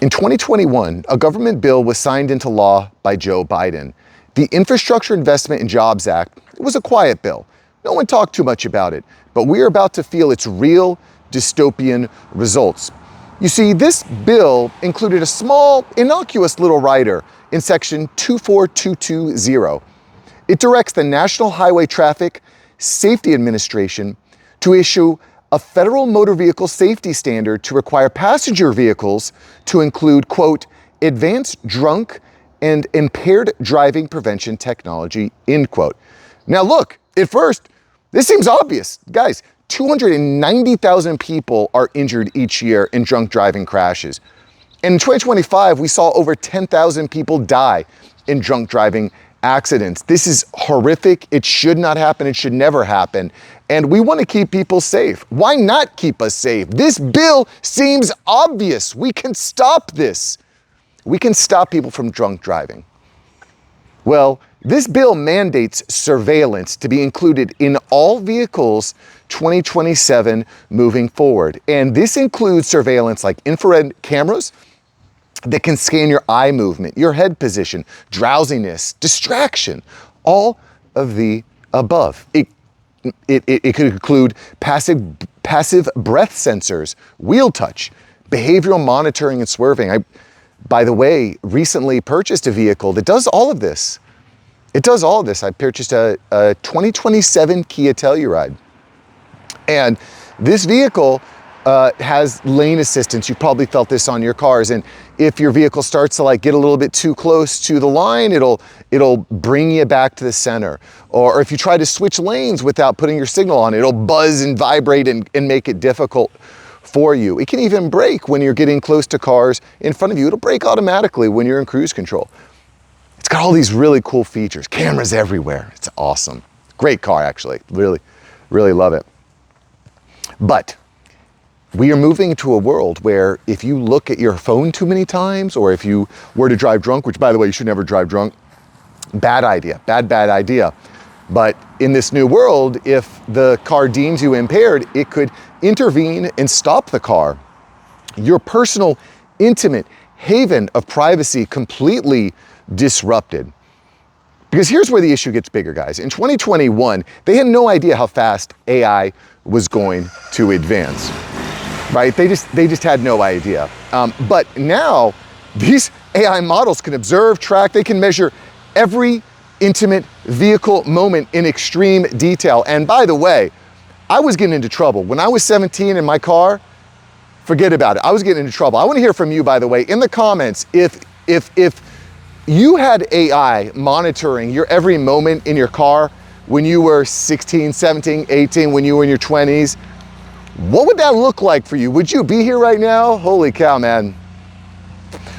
In 2021, a government bill was signed into law by Joe Biden. The Infrastructure Investment and Jobs Act was a quiet bill. No one talked too much about it, but we are about to feel its real dystopian results. You see, this bill included a small, innocuous little rider in section 24220. It directs the National Highway Traffic Safety Administration to issue a federal motor vehicle safety standard to require passenger vehicles to include, quote, advanced drunk and impaired driving prevention technology, end quote. Now look, at first, this seems obvious. Guys, 290,000 people are injured each year in drunk driving crashes. And in 2025, we saw over 10,000 people die in drunk driving accidents. This is horrific. It should not happen. It should never happen. And we want to keep people safe. Why not keep us safe? This bill seems obvious. We can stop this. We can stop people from drunk driving. Well, this bill mandates surveillance to be included in all vehicles 2027 moving forward. And this includes surveillance like infrared cameras that can scan your eye movement, your head position, drowsiness, distraction, all of the above. It could include passive breath sensors, wheel touch, behavioral monitoring and swerving. I, by the way, recently purchased a vehicle that does all of this. It does all of this. I purchased a 2027 Kia Telluride. And this vehicle has lane assistance. You've probably felt this on your cars. And if your vehicle starts to like get a little bit too close to the line, it'll bring you back to the center. Or if you try to switch lanes without putting your signal on, it'll buzz and vibrate and make it difficult for you. It can even brake when you're getting close to cars in front of you. It'll brake automatically when you're in cruise control. It's got all these really cool features, cameras everywhere. It's awesome. Great car, actually. Really, really love it. But we are moving to a world where if you look at your phone too many times, or if you were to drive drunk, which by the way, you should never drive drunk, bad idea, bad idea. But in this new world, if the car deems you impaired, it could intervene and stop the car. Your personal, intimate haven of privacy completely disrupted. Because here's where the issue gets bigger, guys. In 2021, they had no idea how fast AI was going to advance, right? They just had no idea. But now these AI models can observe, track, they can measure every intimate vehicle moment in extreme detail. And by the way, I was getting into trouble. When I was 17 in my car, forget about it. I was getting into trouble. I want to hear from you, by the way, in the comments, if you had AI monitoring your every moment in your car when you were 16, 17, 18, when you were in your 20s, what would that look like for you? Would you be here right now? Holy cow, man.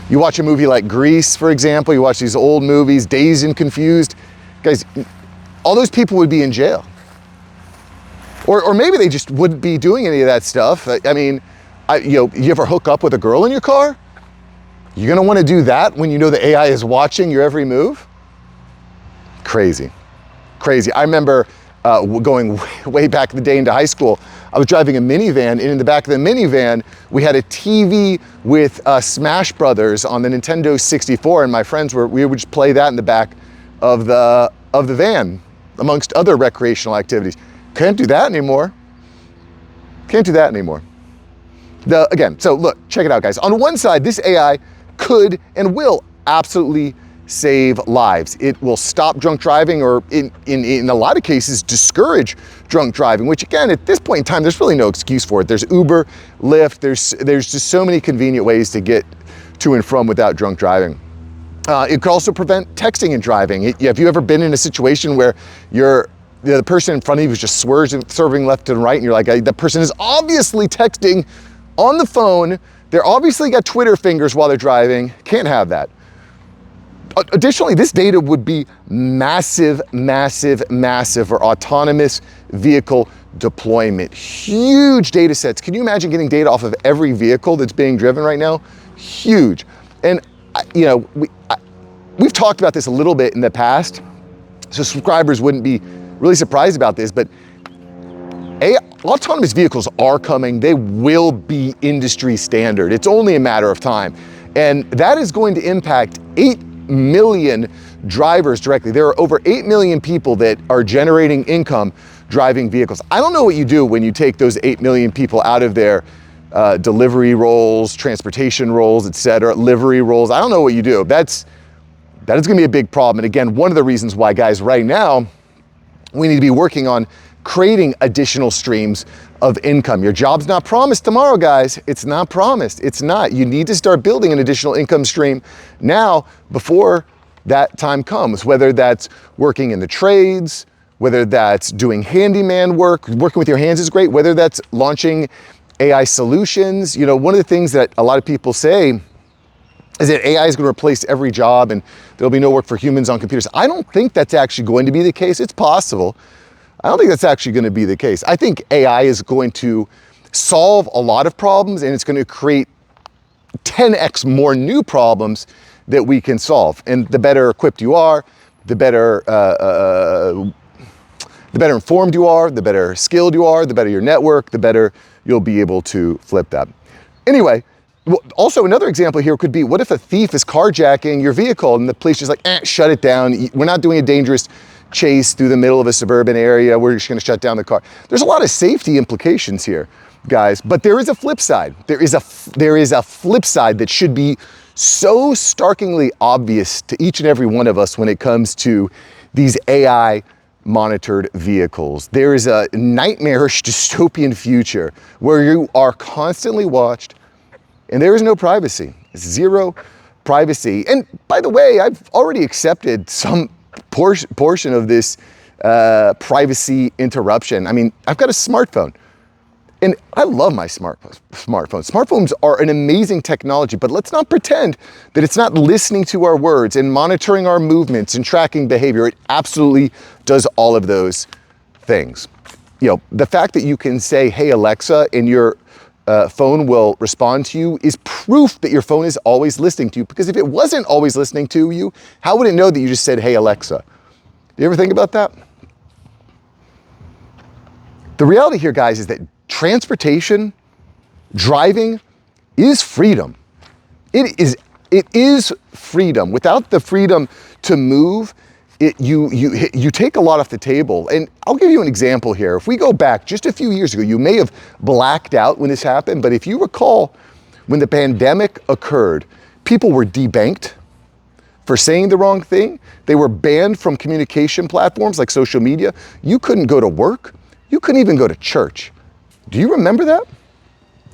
You watch a movie like Grease, for example, you watch these old movies, Dazed and Confused. Guys, all those people would be in jail. Or maybe they just wouldn't be doing any of that stuff. I mean, you ever hook up with a girl in your car? You're gonna wanna do that when you know the AI is watching your every move? Crazy, crazy. I remember going way back in the day into high school, I was driving a minivan, and in the back of the minivan, we had a TV with Smash Brothers on the Nintendo 64, and my friends we would just play that in the back of the van, amongst other recreational activities. Can't do that anymore. Can't do that anymore. Again, so look, check it out, guys. On one side, this AI could and will absolutely save lives. It will stop drunk driving, or in a lot of cases discourage drunk driving, which again, at this point in time, there's really no excuse for it. There's Uber, Lyft, there's just so many convenient ways to get to and from without drunk driving. It could also prevent texting and driving. Have you ever been in a situation where the person in front of you was just swerving left and right, and you're like, the person is obviously texting on the phone, they're obviously got Twitter fingers while they're driving, can't have that. Additionally, this data would be massive for autonomous vehicle deployment. Huge data sets. Can you imagine getting data off of every vehicle that's being driven right now? Huge. And we've talked about this a little bit in the past, so subscribers wouldn't be really surprised about this, but autonomous vehicles are coming. They will be industry standard. It's only a matter of time. And that is going to impact 8 million drivers directly. There are over 8 million people that are generating income driving vehicles. I don't know what you do when you take those 8 million people out of their delivery roles, transportation roles, etc., livery roles. I don't know what you do. That is gonna be a big problem. And again, one of the reasons why, guys, right now, we need to be working on creating additional streams of income. Your job's not promised tomorrow, guys. It's not promised. It's not. You need to start building an additional income stream now before that time comes, whether that's working in the trades, whether that's doing handyman work, working with your hands is great, whether that's launching AI solutions. You know, one of the things that a lot of people say is that AI is going to replace every job and there'll be no work for humans on computers. I don't think that's actually going to be the case. It's possible. I don't think that's actually going to be the case. I think AI is going to solve a lot of problems and it's going to create 10x more new problems that we can solve. And the better equipped you are, the better informed you are, the better skilled you are, the better your network, the better you'll be able to flip that. Anyway, also another example here could be, what if a thief is carjacking your vehicle and the police just like, shut it down. We're not doing a dangerous chase through the middle of a suburban area. We're just gonna shut down the car. There's a lot of safety implications here, guys, but there is a flip side. There is a flip side that should be so starkly obvious to each and every one of us when it comes to these AI monitored vehicles. There is a nightmarish dystopian future where you are constantly watched and there is no privacy, zero privacy. And by the way, I've already accepted some portion of this privacy interruption. I mean, I've got a smartphone and I love my smartphone. Smartphones are an amazing technology, but let's not pretend that it's not listening to our words and monitoring our movements and tracking behavior. It absolutely does all of those things. You know, the fact that you can say, hey, Alexa, and your phone will respond to you is proof that your phone is always listening to you, because if it wasn't always listening to you, how would it know that you just said, hey, Alexa? You ever think about that? The reality here, guys, is that transportation, driving is freedom. It is freedom. Without the freedom to move, you take a lot off the table. And I'll give you an example here. If we go back just a few years ago, you may have blacked out when this happened, but if you recall, when the pandemic occurred, people were debanked for saying the wrong thing. They were banned from communication platforms like social media. You couldn't go to work. You couldn't even go to church. Do you remember that?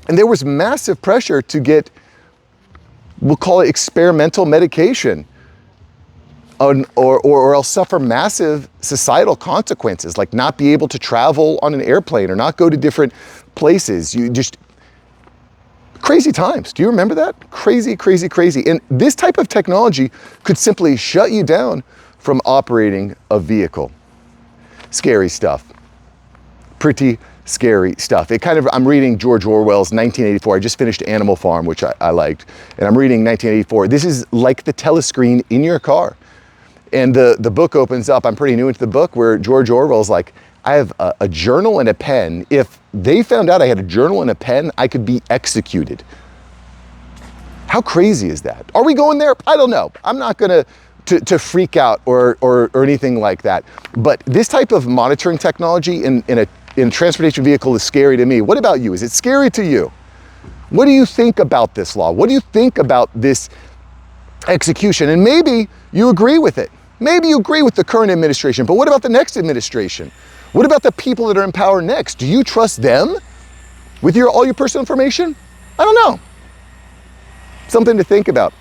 And there was massive pressure to get, we'll call it experimental medication, or else suffer massive societal consequences, like not be able to travel on an airplane or not go to different places. You just, crazy times. Do you remember that? Crazy, crazy, crazy. And this type of technology could simply shut you down from operating a vehicle. Scary stuff. Pretty scary stuff. I'm reading George Orwell's 1984. I just finished Animal Farm, which I liked. And I'm reading 1984. This is like the telescreen in your car. And the book opens up, I'm pretty new into the book, where George Orwell's like, I have a journal and a pen. If they found out I had a journal and a pen, I could be executed. How crazy is that? Are we going there? I don't know. I'm not gonna to freak out or anything like that. But this type of monitoring technology in a transportation vehicle is scary to me. What about you? Is it scary to you? What do you think about this law? What do you think about this execution? And maybe you agree with it. Maybe you agree with the current administration, but what about the next administration? What about the people that are in power next? Do you trust them with all your personal information? I don't know. Something to think about.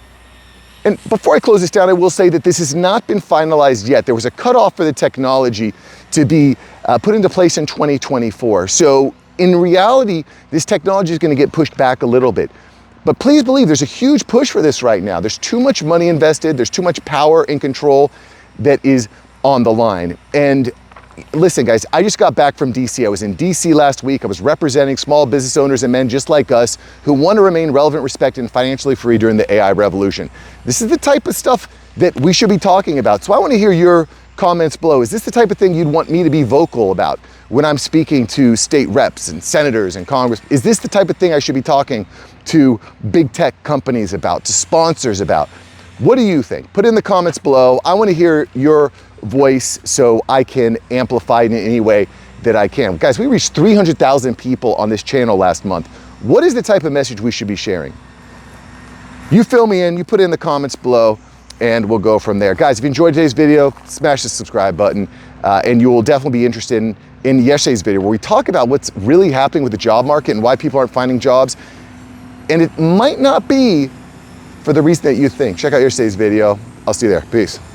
And before I close this down, I will say that this has not been finalized yet. There was a cutoff for the technology to be put into place in 2024. So in reality, this technology is going to get pushed back a little bit. But please believe there's a huge push for this right now. There's too much money invested. There's too much power and control that is on the line. And listen, guys, I just got back from DC. I was in DC last week. I was representing small business owners and men just like us who want to remain relevant, respected, and financially free during the AI revolution. This is the type of stuff that we should be talking about. So I want to hear your comments below. Is this the type of thing you'd want me to be vocal about when I'm speaking to state reps and senators and Congress? Is this the type of thing I should be talking to big tech companies about, to sponsors about. What do you think? Put it in the comments below. I want to hear your voice so I can amplify it in any way that I can. Guys, we reached 300,000 people on this channel last month. What is the type of message we should be sharing? You fill me in, you put it in the comments below, and we'll go from there. Guys, if you enjoyed today's video, smash the subscribe button, and you will definitely be interested in yesterday's video where we talk about what's really happening with the job market and why people aren't finding jobs. And it might not be for the reason that you think. Check out yesterday's video. I'll see you there. Peace.